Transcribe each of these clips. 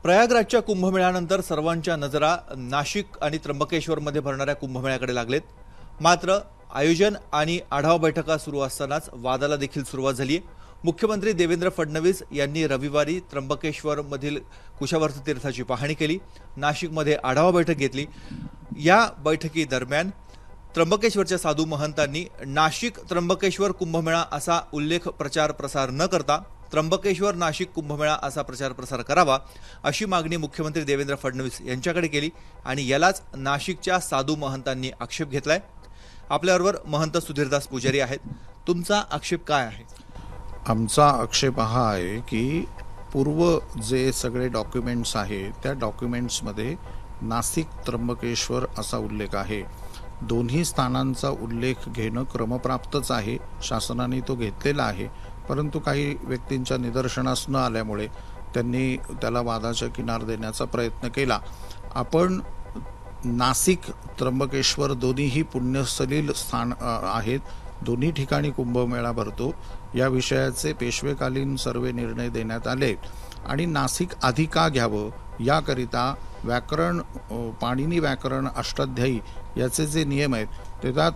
प्रयागराजच्या कुंभमेळ्यानंतर सर्वांच्या नजरा नाशिक आणि त्र्यंबकेश्वरमध्ये भरणाऱ्या कुंभमेळ्याकडे लागलेत। मात्र आयोजन आणि आढावा बैठका सुरू असतानाच वादाला देखील सुरुवात झाली आहे। मुख्यमंत्री देवेंद्र फडणवीस यांनी रविवारी त्र्यंबकेश्वरमधील कुशावर्त तीर्थाची पाहणी केली, नाशिकमध्ये आढावा बैठक घेतली। या बैठकीदरम्यान त्र्यंबकेश्वरच्या साधू महंतांनी नाशिक त्र्यंबकेश्वर कुंभमेळा असा उल्लेख प्रचार प्रसार न करता त्र्यंबकेश्वर नाशिक कुंभमेळा असा प्रचार प्रसार करावा अशी मागणी मुख्यमंत्री देवेंद्र फडणवीस यांच्याकडे केली आणि यालाच नाशिकच्या साधू महंतांनी आक्षेप घेतलाय। आपल्याबरोबर महंत सुधीरदास पुजारी आहेत। तुमचा आक्षेप काय आहे? आमचा आक्षेप हा आहे की पूर्व जे सगळे डॉक्युमेंट्स आहेत त्या डॉक्युमेंट्समध्ये नाशिक त्र्यंबकेश्वर असा उल्लेख आहे। दोन्ही स्थानांचा उल्लेख घेणं क्रमप्राप्तच आहे, शासनाने तो घेतलेला आहे। परंतु काही व्यक्तींच्या निदर्शनास न आल्यामुळे त्यांनी त्याला वादाच्या किनार देण्याचा प्रयत्न केला। आपण नाशिक त्र्यंबकेश्वर दोन्हीही पुण्यसलील स्थान आहेत, दोन्ही ठिकाणी कुंभमेळा भरतो। या विषयाचे पेशवेकालीन सर्व निर्णय देण्यात आले आणि नाशिक आधी का घ्यावं याकरिता व्याकरण पाणिनी व्याकरण अष्टाध्यायी याचे जे नियम आहेत ते त्यात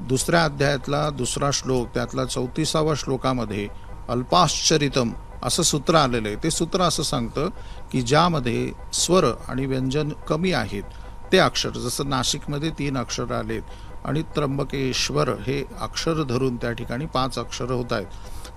दुसऱ्या अध्यायातला दुसरा श्लोक त्यातला 34व्या श्लोकामध्ये अल्पाश्चरितम असं सूत्र आलेलं आहे। ते सूत्र असं सांगतं की ज्यामध्ये स्वर आणि व्यंजन कमी आहेत ते अक्षर, जसं नाशिकमध्ये 3 अक्षर आलेत आणि त्र्यंबकेश्वर हे अक्षर धरून त्या ठिकाणी 5 अक्षर होत आहेत,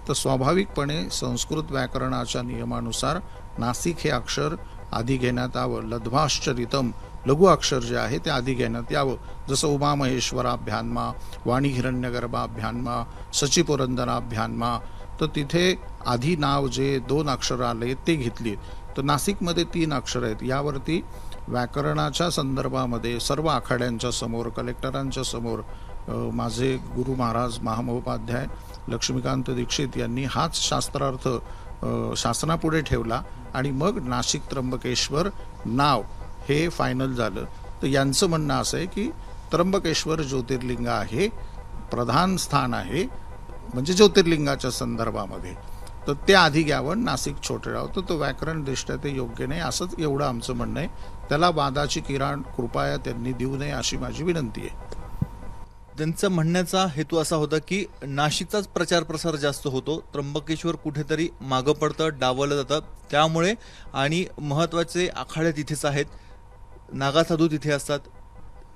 तर स्वाभाविकपणे संस्कृत व्याकरणाच्या नियमानुसार नाशिक हे अक्षर आधी घेण्यात यावं। लध्वाश्चरितम लघु अक्षर जे आहे ते आधी घेण्यात यावं, जसं उमामहेश्वराभ्यान्मा, वाणी हिरण्यगर्भाभ्यान्मा, सचिपुरंदराभ्यान्मा, तर तिथे आधी नाव जे 2 अक्षर आले ते घेतली। तर नाशिकमध्ये 3 अक्षर आहेत। यावरती व्याकरणाच्या संदर्भामध्ये सर्व आखाड्यांच्या समोर, कलेक्टरांच्या समोर माझे गुरु महाराज महामहोपाध्याय लक्ष्मीकांत दीक्षित यांनी हाच शास्त्रार्थ शासनापुढे ठेवला आणि मग नाशिक त्र्यंबकेश्वर नाव हे फायनल झालं। तर यांचं म्हणणं असं आहे की त्र्यंबकेश्वर ज्योतिर्लिंग आहे, प्रधान स्थान आहे, म्हणजे ज्योतिर्लिंगाच्या संदर्भामध्ये, तर ते आधी घ्यावं, नाशिक छोटे राहावं। तर तो व्याकरण दृष्ट्या ते योग्य नाही, असंच एवढं आमचं म्हणणं आहे। त्याला वादाची किरण कृपया त्यांनी देऊ नये अशी माझी विनंती आहे। त्यांचा म्हणण्याचा हेतू असा होता की नाशिकचाच प्रचार प्रसार जास्त होतो, त्र्यंबकेश्वर कुठेतरी मागं पडतं, डावलं जातं, त्यामुळे आणि महत्त्वाचे आखाडे तिथेच आहेत, नागा साधू तिथे असतात,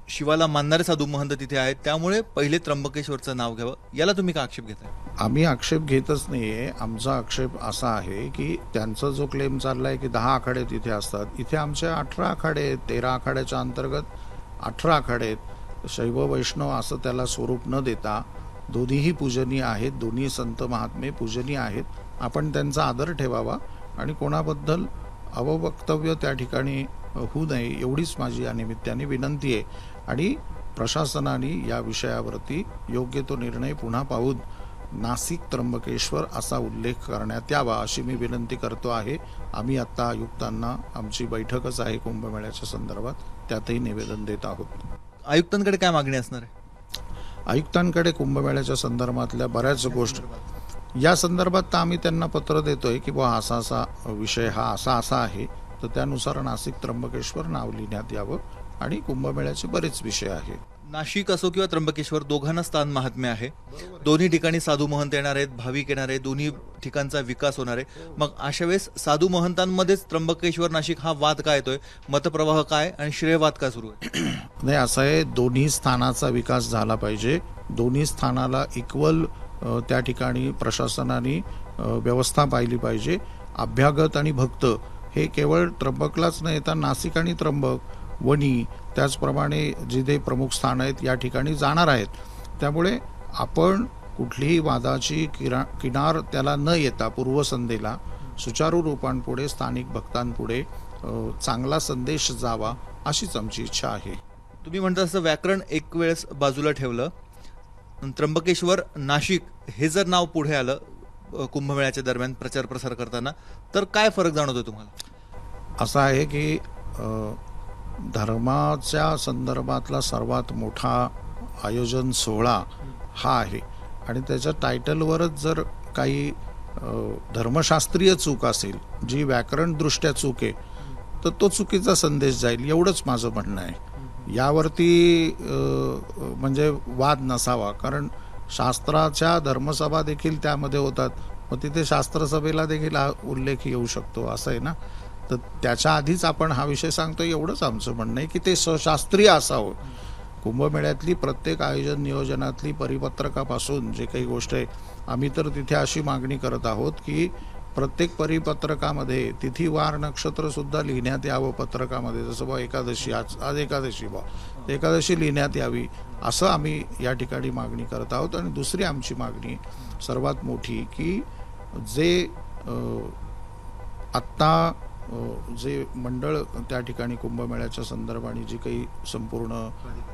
शिवाला मानणारे साधू महंत तिथे आहेत, त्यामुळे पहिले त्र्यंबकेश्वरचं नाव घ्यावं। याला तुम्ही का आक्षेप घेताय? आम्ही आक्षेप घेतच नाहीये। आमचा आक्षेप असा आहे की त्यांचा जो क्लेम चाललाय की 10 आखाडे तिथे असतात, इथे आमचे 18 आखाडे आहेत। 13 आखाड्याच्या अंतर्गत 18 आखाडे आहेत। शैव वैष्णव असं त्याला स्वरूप न देता दोन्हीही पूजनीय आहेत, दोन्ही संत महात्मे पूजनीय आहेत। आपण त्यांचा आदर ठेवावा आणि कोणाबद्दल अववक्तव्य त्या ठिकाणी होऊ नये एवढीच माझी या निमित्ताने विनंती आहे। आणि प्रशासनाने या विषयावरती योग्य तो निर्णय पुन्हा पाहून नाशिक त्र्यंबकेश्वर असा उल्लेख करण्यात यावा अशी मी विनंती करतो आहे। आम्ही आता आयुक्तांना, आमची बैठकच आहे कुंभमेळ्याच्या संदर्भात, त्यातही निवेदन देत आहोत। आयुक्तांकडे काय मागणी असणार आहे? आयुक्तांकडे कुंभमेळ्याच्या संदर्भातल्या बऱ्याच गोष्टी या संदर्भात तर आम्ही त्यांना पत्र देतोय की बुवा असा असा विषय हा असा आहे, तर त्यानुसार नाशिक त्र्यंबकेश्वर नाव लिहिण्यात यावं आणि कुंभमेळ्याचे बरेच विषय आहेत। नाशिक असो किंवा त्र्यंबकेश्वर दोघांना स्थान महात्म्य आहे, दोन्ही ठिकाणी साधू महंत येणार आहेत, भाविक येणार आहेत, दोन्ही ठिकाणचा विकास होणार आहे। मग अशा वेळेस साधू महंतांमध्येच त्र्यंबकेश्वर नाशिक हा वाद काय येतोय, मतप्रवाह काय आणि श्रेयवाद काय सुरू आहे? नाही, असं आहे, दोन्ही स्थानाचा विकास झाला पाहिजे। दोन्ही स्थानाला इक्वल त्या ठिकाणी प्रशासनाने व्यवस्था पाहिली पाहिजे। अभ्यागत आणि भक्त हे केवळ त्र्यंबकलाच न येता नाशिक आणि त्र्यंबक, वणी, त्याचप्रमाणे जिथे प्रमुख स्थान आहेत या ठिकाणी जाणार आहेत। त्यामुळे आपण कुठलीही वादाची किनार त्याला न येता पूर्वसंध्येला सुचारू रूपांपुढे स्थानिक भक्तांपुढे चांगला संदेश जावा अशीच आमची इच्छा आहे। तुम्ही म्हणता असं व्याकरण एक वेळेस बाजूला ठेवलं, त्र्यंबकेश्वर नाशिक हे जर नाव पुढे आलं कुंभमेळ्याच्या दरम्यान प्रचार प्रसार करताना, तर काय फरक जाणवतो तुम्हाला? असं आहे की धर्माच्या संदर्भातला सर्वात मोठा आयोजन सोहळा हा आहे आणि त्याच्या टायटलवरच जर काही धर्मशास्त्रीय चूक असेल, जी व्याकरण दृष्ट्या चूक आहे, तर तो चुकीचा संदेश जाईल, एवढंच माझं म्हणणं आहे. यावरती म्हणजे वाद नसावा, कारण शास्त्राच्या धर्मसभा देखील त्यामध्ये होतात, मग तिथे शास्त्रसभेला देखील हा उल्लेख येऊ शकतो, असं आहे ना. तर त्याच्या आधीच आपण हा विषय सांगतोय, एवढंच आमचं म्हणणं आहे की ते सशास्त्रीय असावं. कुंभमेळ्यातली प्रत्येक आयोजन नियोजनातली परिपत्रकापासून जे काही गोष्ट आहे, आम्ही तर तिथे अशी मागणी करत आहोत की प्रत्येक परिपत्रकामध्ये तिथी वार नक्षत्र सुद्धा लिहिण्यात यावं पत्रकामध्ये. जसं बा एकादशी, आज एकादशी, एकादशी लिहिण्यात यावी, असं आम्ही या ठिकाणी मागणी करत आहोत. आणि दुसरी आमची मागणी सर्वात मोठी की जे आत्ता जे मंडळ त्या ठिकाणी कुंभमेळ्याच्या संदर्भाने जी काही संपूर्ण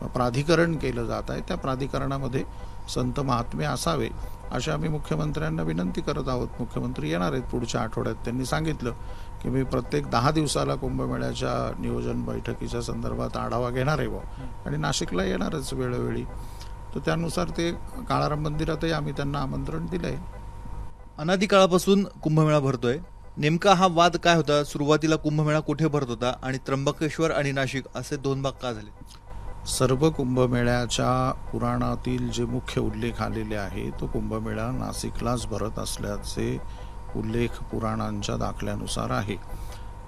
प्राधिकरण केलं जात आहे, त्या प्राधिकरणामध्ये संत महात्मे असावे अशी आम्ही मुख्यमंत्र्यांना विनंती करत आहोत. मुख्यमंत्री येणार आहेत पुढच्या आठवड्यात. त्यांनी सांगितलं की मी प्रत्येक 10 दिवसाला कुंभमेळ्याच्या नियोजन बैठकीच्या संदर्भात आढावा घेणार आहे आणि नाशिकला येणारच वेळोवेळी. तर त्यानुसार ते काळाराम मंदिरातही आम्ही त्यांना आमंत्रण दिलंय. अनादी काळापासून कुंभमेळा भरतोय, नेमका हा वाद काय होता? सुरुवातीला कुंभमेळा कुठे भरत होता आणि त्र्यंबकेश्वर आणि नाशिक असे दोन भाग का झाले? सर्व कुंभमेळ्याच्या पुराणातील जे मुख्य उल्लेख आलेले आहे, तो कुंभमेळा नाशिकलाच भरत असल्याचे उल्लेख पुराणांच्या दाखल्यानुसार आहे.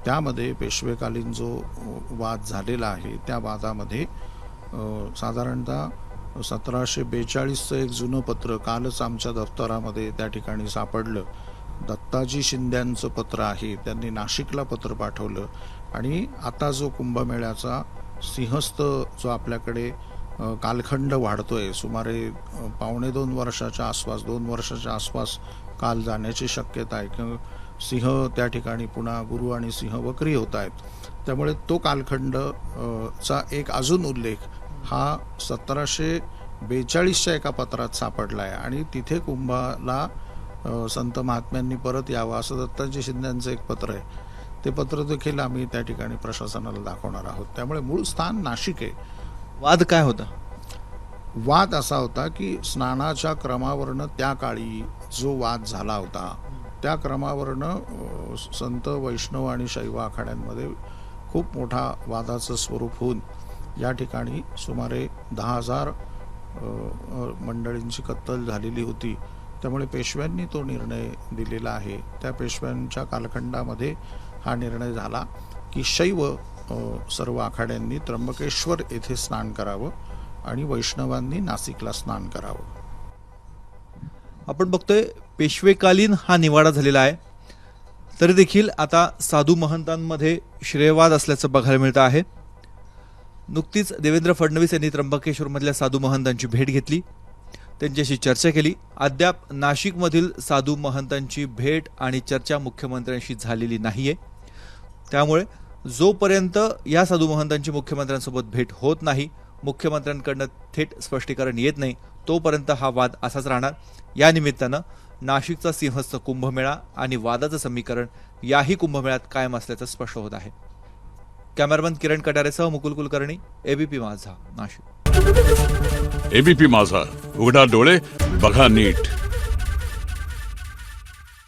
त्यामध्ये पेशवेकालीन जो वाद झालेला आहे, त्या वादामध्ये साधारणतः 1742चं एक जुनं पत्र कालच आमच्या दफ्तरामध्ये त्या ठिकाणी सापडलं. दत्ताजी शिंद्यांचं पत्र आहे, त्यांनी नाशिकला पत्र पाठवलं. आणि आता जो कुंभमेळ्याचा सिंहस्थ जो आपल्याकडे कालखंड वाढतोय, सुमारे 2.25 वर्षाच्या आसपास, 2 वर्षाच्या आसपास काल जाण्याची शक्यता आहे, किंवा सिंह त्या ठिकाणी पुन्हा गुरु आणि सिंह वक्री होत आहेत. त्यामुळे तो कालखंड चा एक अजून उल्लेख हा 1742च्या एका पत्रात सापडला आहे. आणि तिथे कुंभाला संत महात्म्यांनी परत यावं असं दत्ताजी शिंद्यांचं एक पत्र आहे. ते पत्र देखील आम्ही त्या ठिकाणी प्रशासनाला दाखवणार आहोत. त्यामुळे मूळ स्थान नाशिक आहे. वाद काय होता? वाद असा होता की स्नानाच्या क्रमावरनं त्या काळी जो वाद झाला होता, त्या क्रमावरनं संत वैष्णव आणि शैव आखाड्यांमध्ये खूप मोठा वादाचं स्वरूप होऊन या ठिकाणी सुमारे 10,000 मंडळींची कत्तल झालेली होती. त्यामुळे पेशव्यांनी तो निर्णय दिलेला आहे. त्या पेशव्यांच्या कालखंडामध्ये हा निर्णय झाला की शैव सर्व आखाड्यांनी त्र्यंबकेश्वर येथे स्नान करावं आणि वैष्णवांनी नाशिकला स्नान करावं. आपण बघतोय पेशवेकालीन हा निवाडा झालेला आहे, तरी देखील आता साधू महंतांमध्ये श्रेयवाद असल्याचं बघायला मिळतं आहे. नुकतीच देवेंद्र फडणवीस यांनी त्र्यंबकेश्वरमधल्या साधू महंतांची भेट घेतली, त्यांच्याशी चर्चा केली. अद्याप नाशिकमधील साधू महंतांची भेट आणि चर्चा मुख्यमंत्र्यांशी झालेली नाहीये. त्यामुळे जोपर्यंत या साधू महंतांची मुख्यमंत्र्यांसोबत भेट होत नाही, मुख्यमंत्र्यांकडनं थेट स्पष्टीकरण येत नाही, तोपर्यंत हा वाद असाच राहणार. या निमित्तानं नाशिकचा सिंहस्थ कुंभमेळा आणि वादाचं समीकरण याही कुंभमेळ्यात कायम असल्याचं स्पष्ट होत आहे. कॅमेरामन किरण कटारेसह मुकुल कुलकर्णी, एबीपी माझा, नाशिक. एबीपी माझा, उघडा डोळे बघा नीट.